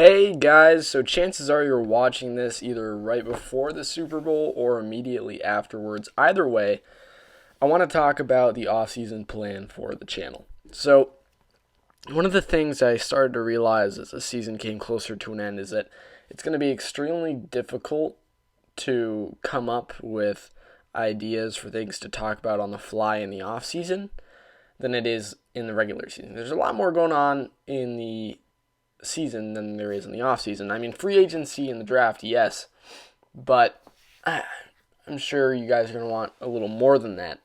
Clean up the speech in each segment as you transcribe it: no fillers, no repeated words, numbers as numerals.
Hey guys, so chances are you're watching this either right before the Super Bowl or immediately afterwards. Either way, I want to talk about the offseason plan for the channel. So, one of the things I started to realize as the season came closer to an end is that it's going to be extremely difficult to come up with ideas for things to talk about on the fly in the offseason than it is in the regular season. There's a lot more going on in the season than there is in the off season. I mean, free agency and the draft, yes, but I'm sure you guys are going to want a little more than that.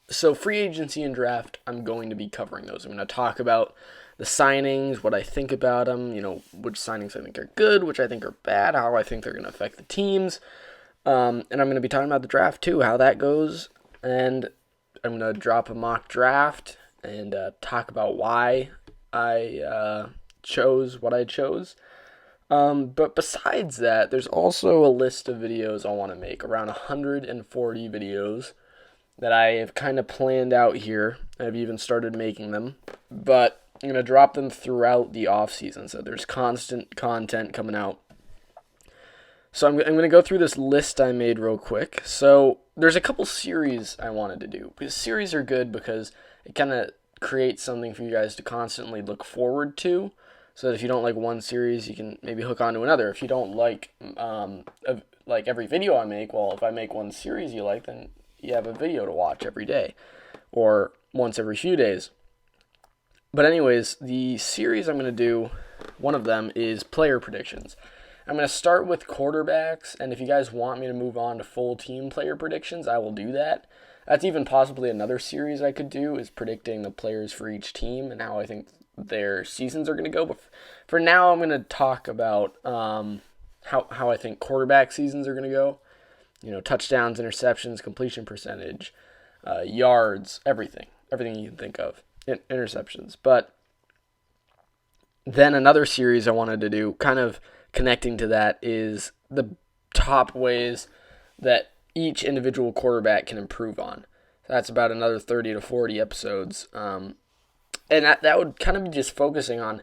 So free agency and draft, I'm going to be covering those. I'm going to talk about the signings, what I think about them, which signings I think are good, which I think are bad, how I think they're going to affect the teams. And I'm going to be talking about the draft too, how that goes. And I'm going to drop a mock draft and talk about why I chose what I chose. But besides that, there's also a list of videos I want to make, around 140 videos that I have kind of planned out here. I've even started making them, but I'm going to drop them throughout the off season, so there's constant content coming out. So I'm going to go through this list I made real quick. So there's a couple series I wanted to do, because series are good because it kind of create something for you guys to constantly look forward to, so that if you don't like one series, you can maybe hook on to another. If you don't like every video I make, well, if I make one series you like, then you have a video to watch every day or once every few days. But anyways, the series I'm going to do, one of them is player predictions. I'm going to start with quarterbacks, and if you guys want me to move on to full team player predictions, I will do that. That's even possibly another series I could do, is predicting the players for each team and how I think their seasons are going to go. But for now, I'm going to talk about how I think quarterback seasons are going to go. Touchdowns, interceptions, completion percentage, yards, everything you can think of, interceptions. But then another series I wanted to do, kind of connecting to that, is the top ways that each individual quarterback can improve on. So that's about another 30 to 40 episodes. And that would kind of be just focusing on,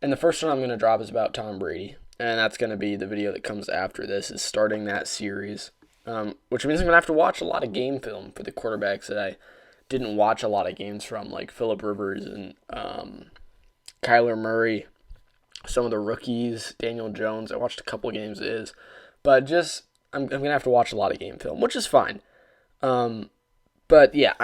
and the first one I'm going to drop is about Tom Brady. And that's going to be the video that comes after this, is starting that series. Which means I'm going to have to watch a lot of game film for the quarterbacks that I didn't watch a lot of games from, like Phillip Rivers and Kyler Murray, some of the rookies, Daniel Jones. I watched a couple games of his. But just, I'm going to have to watch a lot of game film, which is fine. But yeah,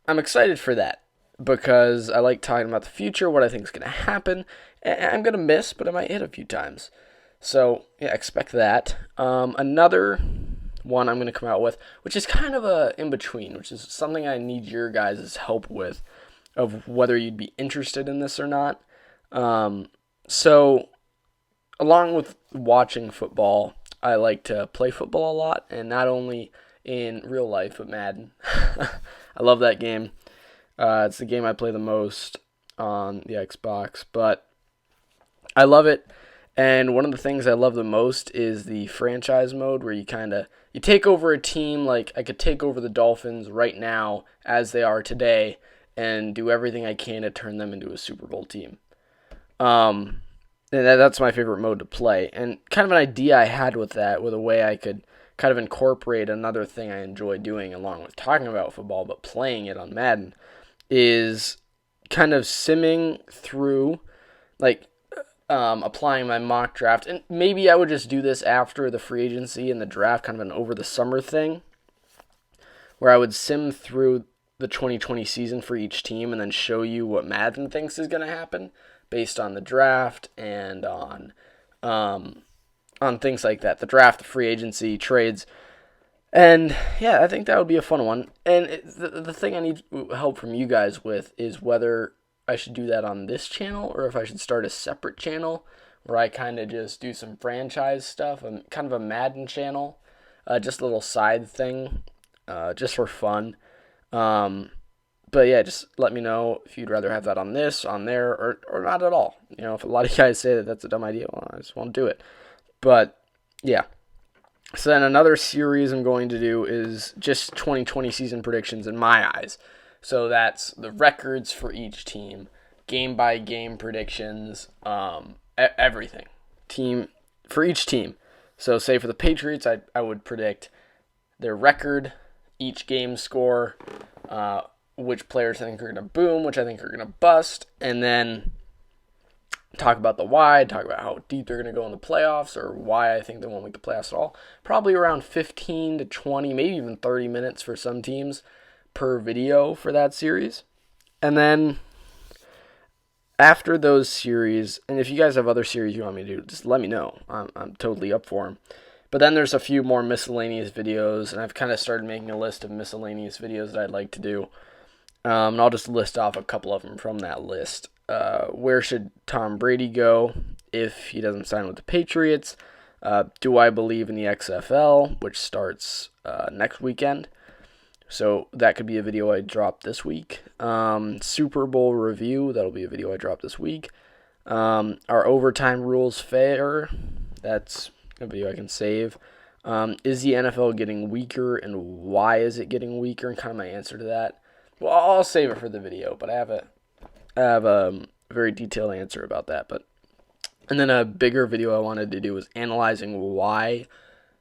I'm excited for that, because I like talking about the future, what I think is going to happen. And I'm going to miss, but I might hit a few times. So yeah, expect that. Another one I'm going to come out with, which is kind of a in-between, which is something I need your guys' help with, of whether you'd be interested in this or not. So along with watching football, I like to play football a lot, and not only in real life, but Madden. I love that game. It's the game I play the most on the Xbox, but I love it. And one of the things I love the most is the franchise mode, where you take over a team. Like, I could take over the Dolphins right now as they are today and do everything I can to turn them into a Super Bowl team. And that's my favorite mode to play. And kind of an idea I had with that, with a way I could kind of incorporate another thing I enjoy doing along with talking about football, but playing it on Madden, is kind of simming through, like, applying my mock draft. And maybe I would just do this after the free agency and the draft, kind of an over the summer thing, where I would sim through the 2020 season for each team and then show you what Madden thinks is going to happen based on the draft and on things like that. The draft, the free agency, trades. And yeah, I think that would be a fun one. And the thing I need help from you guys with is whether I should do that on this channel, or if I should start a separate channel where I kind of just do some franchise stuff, kind of a Madden channel, just a little side thing, just for fun. But yeah, just let me know if you'd rather have that on this, on there, or not at all. If a lot of you guys say that that's a dumb idea, well, I just won't do it. But yeah. So then another series I'm going to do is just 2020 season predictions in my eyes. So that's the records for each team, game by game predictions, everything team for each team. So say for the Patriots, I would predict their record, each game score, which players I think are going to boom, which I think are going to bust, and then talk about the why, talk about how deep they're going to go in the playoffs, or why I think they won't make the playoffs at all. Probably around 15 to 20, maybe even 30 minutes for some teams per video for that series. And then after those series, and if you guys have other series you want me to do, just let me know. I'm totally up for them. But then there's a few more miscellaneous videos, and I've kind of started making a list of miscellaneous videos that I'd like to do. And I'll just list off a couple of them from that list. Where should Tom Brady go if he doesn't sign with the Patriots? Do I believe in the XFL, which starts next weekend? So that could be a video I drop this week. Super Bowl review, that'll be a video I drop this week. Are overtime rules fair? That's a video I can save. Is the NFL getting weaker, and why is it getting weaker? And kind of my answer to that. Well, I'll save it for the video, but I have a very detailed answer about that. And then a bigger video I wanted to do was analyzing why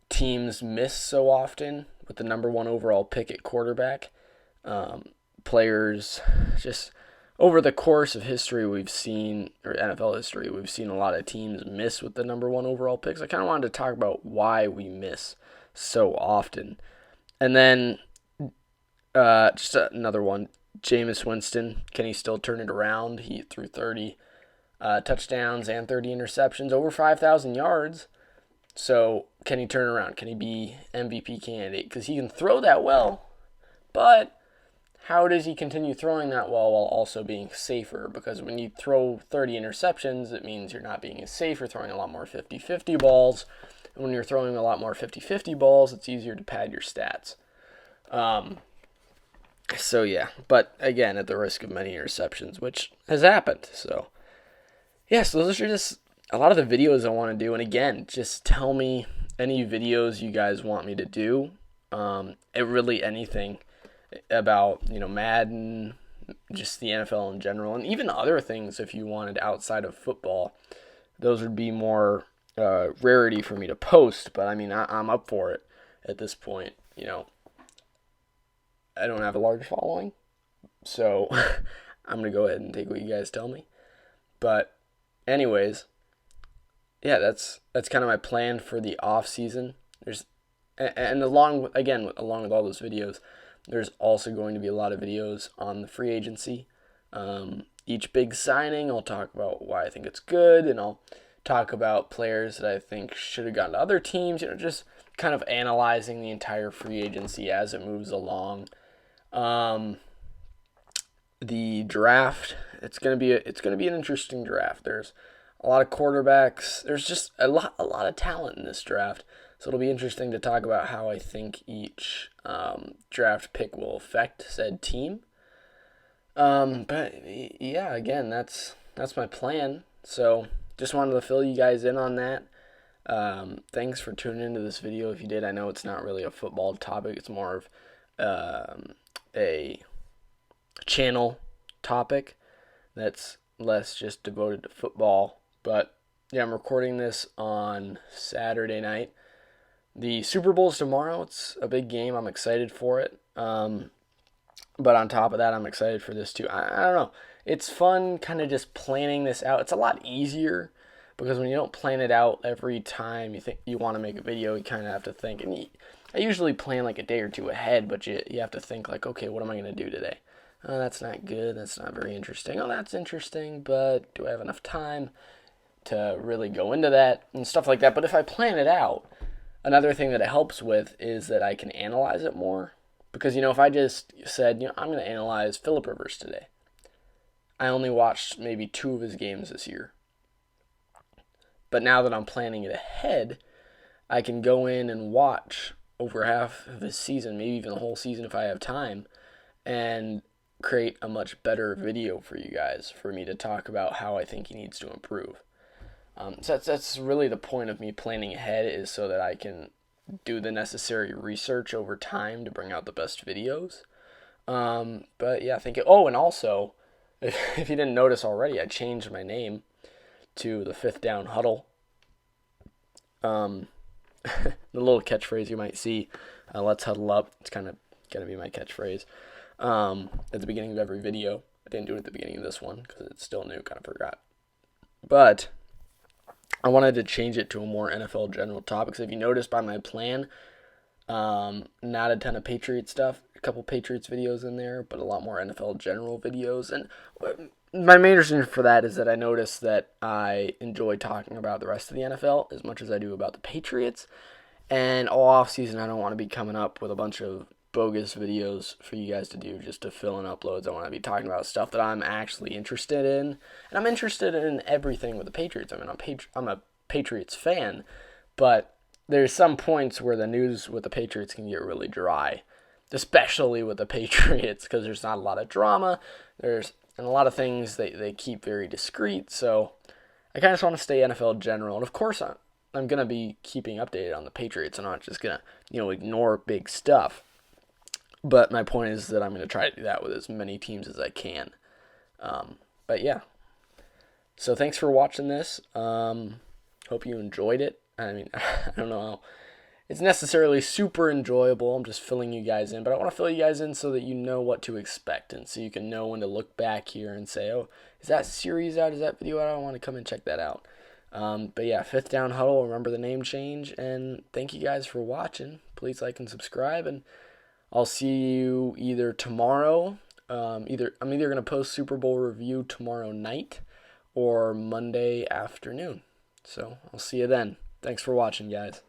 teams miss so often with the number one overall pick at quarterback. Players, just over the course of history we've seen, or NFL history, we've seen a lot of teams miss with the number one overall picks. I kind of wanted to talk about why we miss so often. And then just another one, Jameis Winston, can he still turn it around? He threw 30 touchdowns and 30 interceptions, over 5,000 yards. So can he turn around? Can he be MVP candidate? Because he can throw that well, but how does he continue throwing that well while also being safer? Because when you throw 30 interceptions, it means you're not being as safe. You're throwing a lot more 50-50 balls. And when you're throwing a lot more 50-50 balls, it's easier to pad your stats. So yeah, but again, at the risk of many interceptions, which has happened. So yeah, so those are just a lot of the videos I want to do. And again, just tell me any videos you guys want me to do. Really anything about, Madden, just the NFL in general, and even other things if you wanted outside of football. Those would be more rarity for me to post, but I mean, I'm up for it at this point. I don't have a large following, so I'm going to go ahead and take what you guys tell me. But anyways, yeah, that's kind of my plan for the off season. Along with all those videos, there's also going to be a lot of videos on the free agency. Each big signing, I'll talk about why I think it's good, and I'll talk about players that I think should have gone to other teams. Just kind of analyzing the entire free agency as it moves along. The draft, it's gonna be an interesting draft. There's a lot of quarterbacks. There's just a lot of talent in this draft. So it'll be interesting to talk about how I think each draft pick will affect said team. But yeah, again, that's my plan. So just wanted to fill you guys in on that. Thanks for tuning into this video. If you did, I know it's not really a football topic. It's more of a channel topic that's less just devoted to football. But yeah, I'm recording this on Saturday night. The Super Bowl's tomorrow. It's a big game. I'm excited for it. But on top of that, I'm excited for this too. I don't know. It's fun kind of just planning this out. It's a lot easier because when you don't plan it out every time you think you want to make a video, you kind of have to think. And I usually plan like a day or two ahead, but you have to think like, okay, what am I going to do today? Oh, that's not good. That's not very interesting. Oh, that's interesting, but do I have enough time to really go into that and stuff like that? But if I plan it out, another thing that it helps with is that I can analyze it more. Because, if I just said, I'm going to analyze Phillip Rivers today. I only watched maybe 2 of his games this year. But now that I'm planning it ahead, I can go in and watch over half of his season, maybe even the whole season if I have time, and create a much better video for you guys, for me to talk about how I think he needs to improve. So that's really the point of me planning ahead, is so that I can do the necessary research over time to bring out the best videos. But yeah, and also, if you didn't notice already, I changed my name to the Fifth Down Huddle. The little catchphrase you might see, let's huddle up. It's kind of going to be my catchphrase at the beginning of every video. I didn't do it at the beginning of this one because it's still new, kind of forgot. But I wanted to change it to a more NFL general topic. Because if you notice by my plan, not a ton of Patriots stuff, a couple Patriots videos in there, but a lot more NFL general videos. And my main reason for that is that I noticed that I enjoy talking about the rest of the NFL as much as I do about the Patriots. And all offseason, I don't want to be coming up with a bunch of bogus videos for you guys to do just to fill in uploads. I want to be talking about stuff that I'm actually interested in. And I'm interested in everything with the Patriots. I mean, I'm a Patriots fan, but there's some points where the news with the Patriots can get really dry, especially with the Patriots, because there's not a lot of drama. And a lot of things they keep very discreet. So I kind of just want to stay NFL general. And of course, I'm going to be keeping updated on the Patriots. I'm not just going to, ignore big stuff. But my point is that I'm going to try to do that with as many teams as I can. But yeah. So thanks for watching this. Hope you enjoyed it. I mean, I don't know how it's necessarily super enjoyable. I'm just filling you guys in. But I want to fill you guys in so that you know what to expect. And so you can know when to look back here and say, oh, is that series out? Is that video out? I want to come and check that out. But yeah, Fifth Down Huddle. Remember the name change. And thank you guys for watching. Please like and subscribe. And I'll see you either tomorrow. I'm either going to post Super Bowl review tomorrow night or Monday afternoon. So I'll see you then. Thanks for watching, guys.